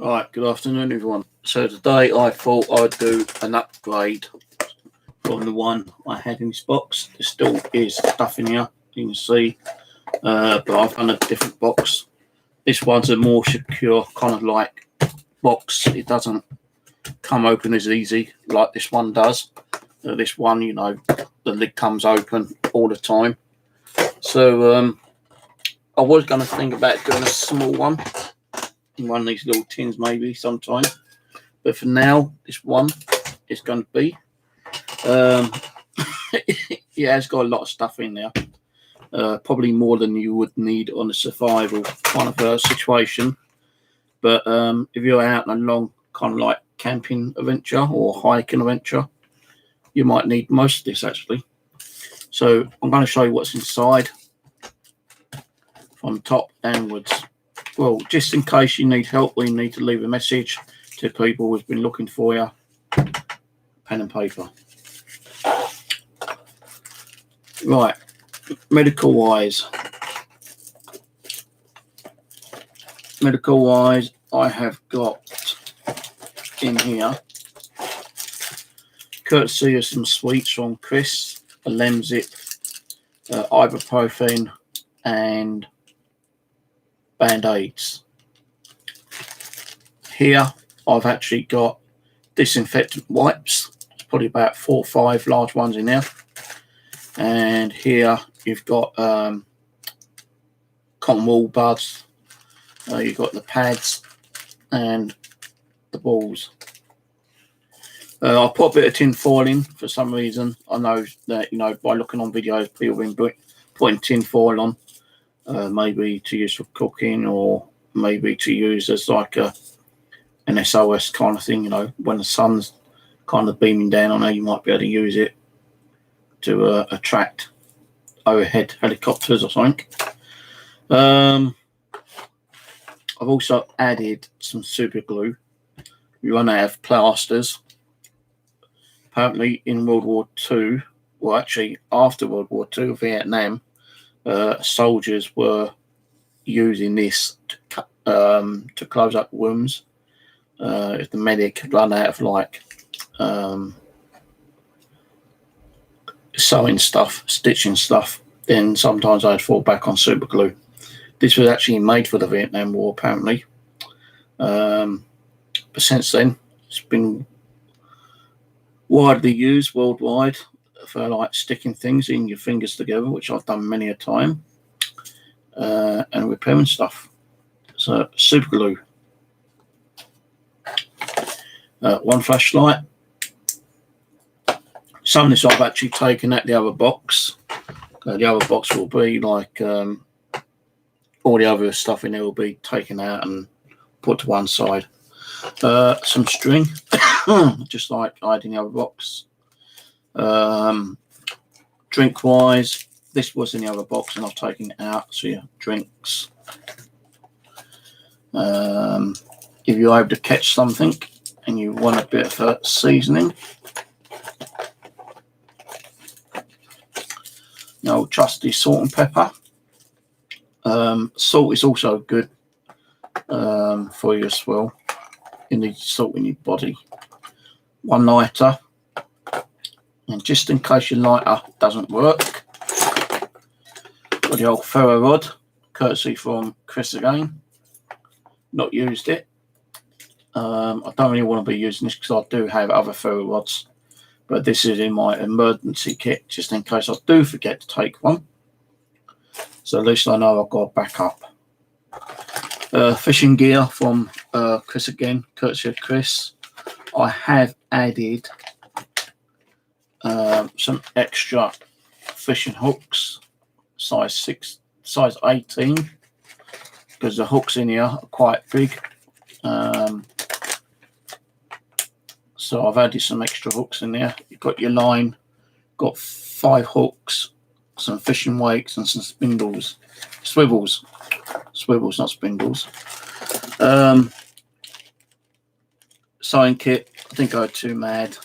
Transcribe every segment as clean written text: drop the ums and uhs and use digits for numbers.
Alright, good afternoon everyone. So today I thought I'd do an upgrade from the one I had in this box. There still is stuff in here, you can see, but I've done a different box. This one's a more secure kind of like box. It doesn't come open as easy like this one does. This one, you know, the lid comes open all the time. So I was going to think about doing a small one in one of these little tins maybe sometime, but for now this one is going to be yeah, it's got a lot of stuff in there, probably more than you would need on a survival kind of situation, but if you're out on a long kind of like camping adventure or hiking adventure, you might need most of this actually. So I'm going to show you what's inside from top downwards. Well, just in case you need help or you need to leave a message to people who've been looking for you, pen and paper. Right, medical wise, I have got in here, courtesy of some sweets from Chris, a Lemsip, ibuprofen, and band-aids. Here I've actually got disinfectant wipes. There's probably about 4 or 5 large ones in there. And here you've got cotton wool buds. You've got the pads and the balls. I put a bit of tin foil in for some reason. I know that, you know, by looking on videos, people have been putting tin foil on. Maybe to use for cooking, or maybe to use as like an SOS kind of thing, you know, when the sun's kind of beaming down on her, you might be able to use it to attract overhead helicopters or something. I've also added some super glue. We run out of plasters. Apparently in World War II, well actually after World War II, Vietnam, soldiers were using this to close up wounds. If the medic had run out of like sewing stuff, stitching stuff, then sometimes I'd fall back on super glue. This was actually made for the Vietnam War apparently, but since then it's been widely used worldwide for like sticking things in your fingers together, which I've done many a time, and repairing stuff. So super glue, one flashlight. Some of this I've actually taken out the other box. The other box will be like all the other stuff in there will be taken out and put to one side. Some string, just like I had in the other box. Drink wise, this was in the other box and I've taken it out. So yeah, drinks. If you're able to catch something and you want a bit of seasoning, no trusty salt and pepper. Salt is also good for you as well. You need salt in your body. One lighter, and just in case your lighter doesn't work, got the old ferro rod, courtesy from Chris again. Not used it. I don't really want to be using this because I do have other ferro rods, but this is in my emergency kit just in case I do forget to take one. So at least I know I've got a backup. Fishing gear from Chris again, courtesy of Chris. I have added some extra fishing hooks, size 18, because the hooks in here are quite big. So I've added some extra hooks in there. You've got your line, got 5 hooks, some fishing weights, and some swivels, not spindles. Sewing kit, I think I had 2 mad.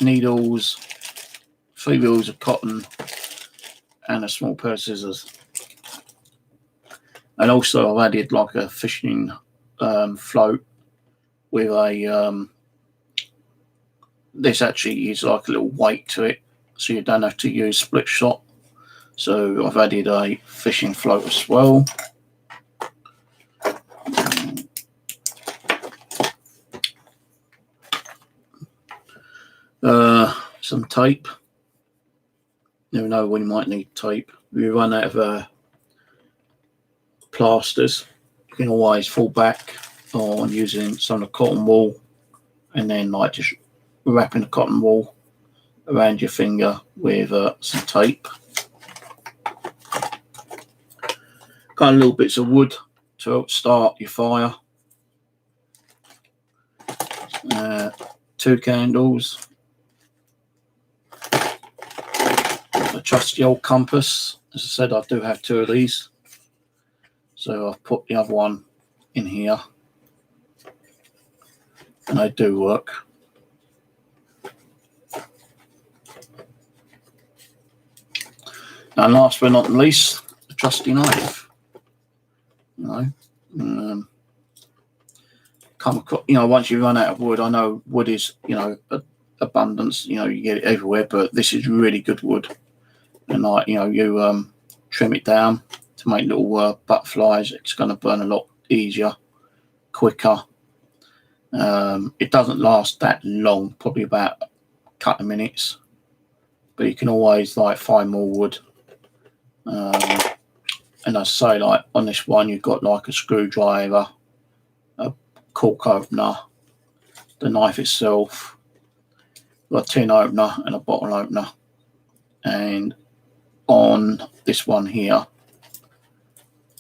Needles, 3 reels of cotton, and a small pair of scissors. And also I've added like a fishing float with a this actually is like a little weight to it, so you don't have to use split shot. So I've added a fishing float as well. Some tape. Never know when you might need tape. If you run out of plasters, you can always fall back on using some of the cotton wool, and then like just wrapping the cotton wool around your finger with some tape. Got little bits of wood to help start your fire. 2 candles. A trusty old compass. As I said, I do have 2 of these, so I've put the other one in here, and they do work. And last but not least, a trusty knife. Come across, once you run out of wood, I know wood is, abundance. You get it everywhere, but this is really good wood. And like, you trim it down to make little butterflies. It's going to burn a lot easier, quicker. It doesn't last that long, probably about a couple of minutes, but you can always like find more wood. And I say, like on this one, you've got like a screwdriver, a cork opener, the knife itself, a tin opener and a bottle opener. And on this one here,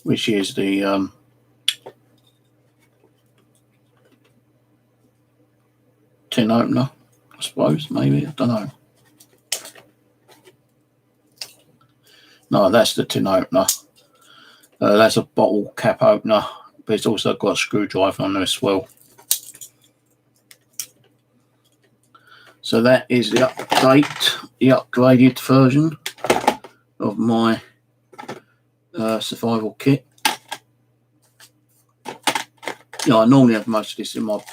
which is the tin opener, I suppose, maybe, I don't know. No, that's the tin opener. That's a bottle cap opener, but it's also got a screwdriver on there as well. So that is the upgraded version of my survival kit. I normally have most of this in my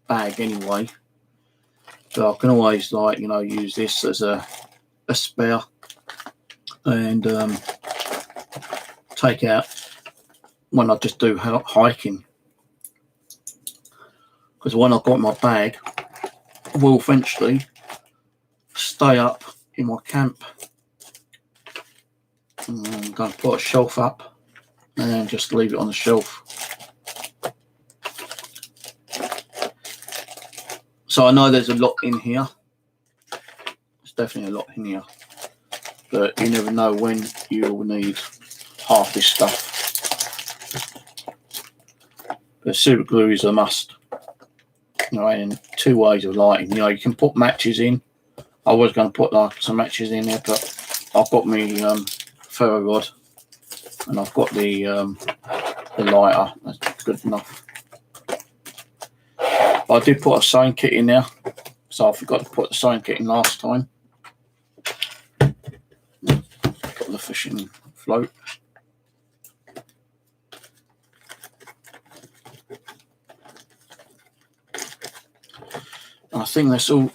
bag anyway, so I can always use this as a spare and take out when I just do hiking, because when I've got my bag, I will eventually stay up in my camp. I'm going to put a shelf up and then just leave it on the shelf. So I know there's a lot in here. There's definitely a lot in here, but you never know when you'll need half this stuff. But super glue is a must. And 2 ways of lighting. You can put matches in. I was going to put like some matches in there, but I've got my ferro rod and I've got the lighter. That's good enough. But I did put a sewing kit in there, so I forgot to put the sewing kit in last time. Got the fishing float. I think that's all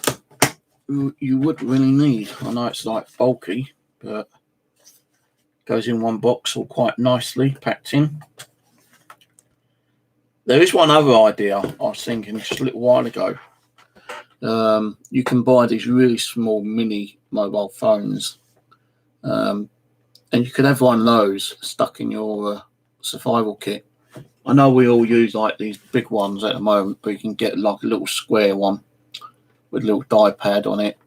you would really need. I know it's like bulky, but goes in one box all quite nicely packed in. There is one other idea I was thinking just a little while ago. You can buy these really small mini mobile phones, and you could have one of those stuck in your survival kit. I know we all use like these big ones at the moment, but you can get like a little square one with a little die pad on it,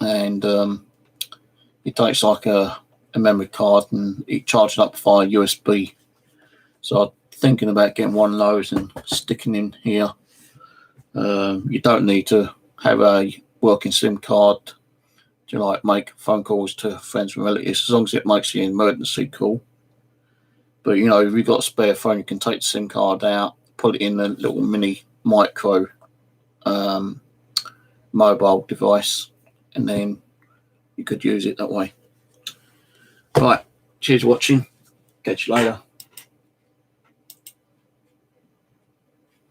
and it takes like a memory card and it charges up via USB. So I'm thinking about getting one of those and sticking in here. You don't need to have a working SIM card to like make phone calls to friends and relatives, as long as it makes the emergency call. But if you've got a spare phone, you can take the SIM card out, put it in the little mini micro mobile device, and then you could use it that way. Right, cheers for watching. Catch you later.